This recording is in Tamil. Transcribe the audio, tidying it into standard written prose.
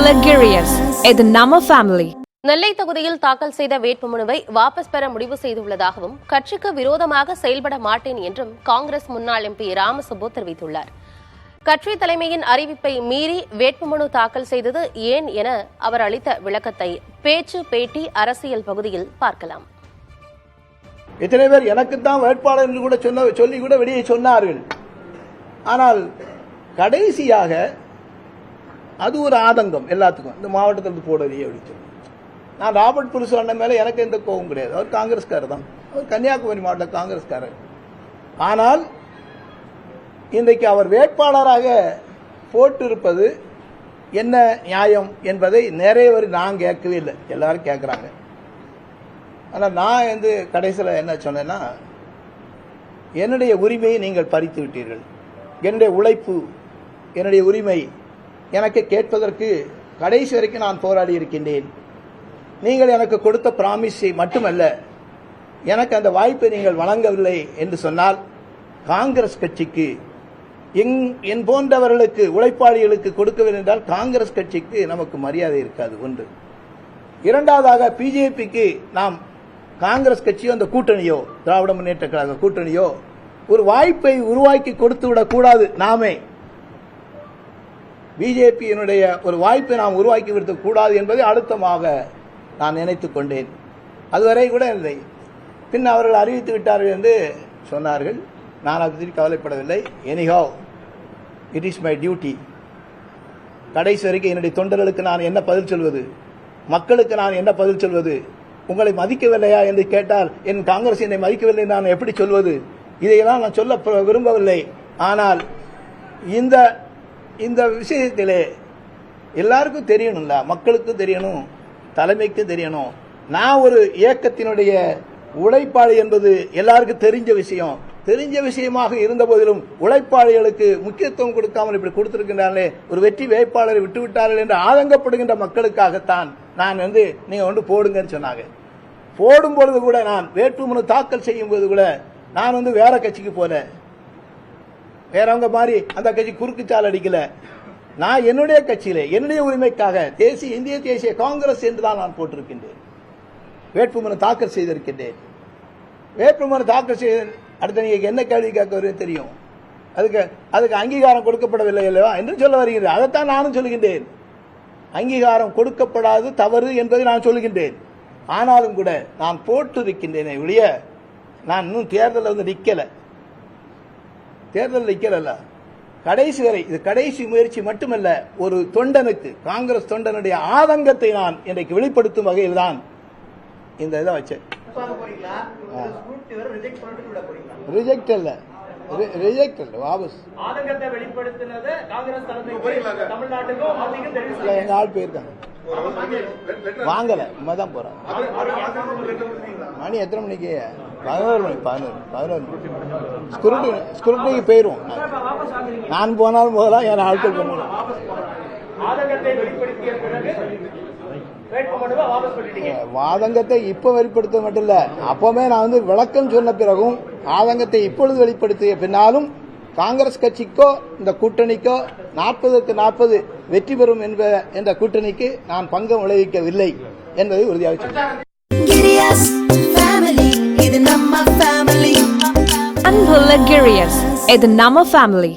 Girius, இது நம்ம ஃபேமிலி. நெல்லை தொகுதியில் தாக்கல் செய்த வேட்புமனுவை வாபஸ் பெற முடிவு செய்துள்ளதாகவும் கட்சிக்கு விரோதமாக செயல்பட மாட்டேன் என்றும் காங்கிரஸ் முன்னாள் எம்பி ராமசுப்பு தெரிவித்துள்ளார். கட்சி தலைமையின் அறிவிப்பை மீறி வேட்புமனு தாக்கல் செய்தது ஏன் என அவர் அளித்த விளக்கத்தை பேச்சு பேட்டி அரசியல் பகுதியில் பார்க்கலாம். எத்தனை பேர் எனக்குத்தான் வேட்பாளர் என்று கூட சொல்லி கூட வெளியே சொன்னார்கள். ஆனால் கடைசியாக அது ஒரு ஆதங்கம் எல்லாத்துக்கும், இந்த மாவட்டத்தில் போடலையே அப்படின்னு சொல்லி. நான் ராபர்ட் புருஷ அண்ணன் மேல எனக்கு எந்த கோபம் கிடையாது. அவர் காங்கிரஸ்காரர் தான், அவர் கன்னியாகுமரி மாவட்ட காங்கிரஸ்காரர். ஆனால் இன்றைக்கு அவர் வேட்பாளராக போட்டிருப்பது என்ன நியாயம் என்பதை நிறைய பேர் நான் கேட்கவே இல்லை, எல்லாரும் கேட்குறாங்க. ஆனால் நான் வந்து கடைசியில் என்ன சொன்னேன்னா, என்னுடைய உரிமையை நீங்கள் பறித்து விட்டீர்கள். என்னுடைய உழைப்பு, என்னுடைய உரிமை எனக்கு கேட்பதற்கு கடைசி வரைக்கும் நான் போராடி இருக்கின்றேன். நீங்கள் எனக்கு கொடுத்த பிராமிஸை மட்டுமல்ல, எனக்கு அந்த வாய்ப்பை நீங்கள் வழங்கவில்லை என்று சொன்னால் காங்கிரஸ் கட்சிக்கு என் போன்றவர்களுக்கு உழைப்பாளிகளுக்கு கொடுக்கவில்லை என்றால் காங்கிரஸ் கட்சிக்கு நமக்கு மரியாதை இருக்காது. ஒன்று. இரண்டாவதாக பிஜேபிக்கு நாம் காங்கிரஸ் கட்சியோ அந்த கூட்டணியோ திராவிட முன்னேற்ற கழக கூட்டணியோ ஒரு வாய்ப்பை உருவாக்கி கொடுத்து விடக்கூடாது. நாமே பிஜேபியினுடைய ஒரு வாய்ப்பை நாம் உருவாக்கி விடக் கூடாது என்பதை அழுத்தமாக நான் நினைத்துக் கொண்டேன். அதுவரை கூட இல்லை. பின் அவர்கள் அறிவித்து விட்டார்கள் என்று சொன்னார்கள். நான் அதை பற்றி கவலைப்படவில்லை. Anyhow, it is my duty. கடைசி வரைக்கும் என்னுடைய தொண்டர்களுக்கு நான் என்ன பதில் சொல்வது, மக்களுக்கு நான் என்ன பதில் சொல்வது? உங்களை மதிக்கவில்லையா என்று கேட்டால் என் காங்கிரஸ் என்னை மதிக்கவில்லை நான் எப்படி சொல்வது? இதையெல்லாம் நான் சொல்ல விரும்பவில்லை. ஆனால் இந்த விஷயத்திலே எல்லாருக்கும் தெரியணும்ல, மக்களுக்கும் தெரியணும், தலைமைக்கும் தெரியணும். நான் ஒரு இயக்கத்தினுடைய உழைப்பாளி என்பது எல்லாருக்கும் தெரிஞ்ச விஷயம். தெரிஞ்ச விஷயமாக இருந்த போதிலும் உழைப்பாளிகளுக்கு முக்கியத்துவம் கொடுக்காமல் இப்படி கொடுத்திருக்கின்றார்களே, ஒரு வெற்றி வேட்பாளரை விட்டுவிட்டார்கள் என்று ஆதங்கப்படுகின்ற மக்களுக்காகத்தான் நான் வந்து நீங்க வந்து போடுங்கன்னு சொன்னாங்க. போடும் பொழுது கூட, நான் வேட்புமனு தாக்கல் செய்யும் போது கூட நான் வந்து வேற கட்சிக்கு போல, வேறவங்க மாதிரி அந்த கட்சி குறுக்குச்சால் அடிக்கல. நான் என்னுடைய கட்சியிலே என்னுடைய உரிமைக்காக இந்திய தேசிய காங்கிரஸ் என்றுதான் நான் போட்டிருக்கின்றேன். வேட்புமனு தாக்கல் செய்திருக்கின்றேன். வேட்புமனு தாக்கல் செய்த அடுத்த நீங்க என்ன கேள்வி கேட்க வருது தெரியும். அதுக்கு அங்கீகாரம் கொடுக்கப்படவில்லை அல்லவா என்று சொல்ல வருகிறேன். அதைத்தான் நானும் சொல்லுகின்றேன். அங்கீகாரம் கொடுக்கப்படாது தவறு என்பதை நான் சொல்லுகின்றேன். ஆனாலும் கூட நான் போட்டிருக்கின்றேனே ஒழிய நான் இன்னும் தேர்தலில் வந்து நிக்கல. தேர்தல் நிக்கல. கடைசி வரை இது கடைசி முயற்சி மட்டுமல்ல, ஒரு தொண்டனுக்கு, காங்கிரஸ் தொண்டனுடைய ஆதங்கத்தை நான் இன்றைக்கு வெளிப்படுத்தும் வகையில் தான் இந்த இதை வச்சேன். ரிஜெக்ட் அல்ல, ரிஜெக்ட் அல்ல, வாபஸ். எங்க ஆள் போயிருக்காங்க, வாங்கல, தான் போறாங்க. மணி எத்தனை மணிக்கு? 11 மணி. 11 ஸ்குருட்டிக்கு போயிருவோம். நான் போனாலும் போகலாம், என் ஆட்கள் பண்ணலாம். ஆதங்கத்தை இப்ப வெளிப்படுத்த மட்டும் இல்ல, அப்பவே நான் வந்து விளக்கம் சொன்ன பிறகும் ஆதங்கத்தை இப்பொழுது வெளிப்படுத்திய பின்னாலும் காங்கிரஸ் கட்சிக்கோ இந்த கூட்டணிக்கோ 40க்கு 40 வெற்றி பெறும் என்ற கூட்டணிக்கு நான் பங்கம் விளைவிக்கவில்லை என்பதை உறுதியாக சொன்னேன். அன்புள்ள Girius, இது நம்ம ஃபேமிலி.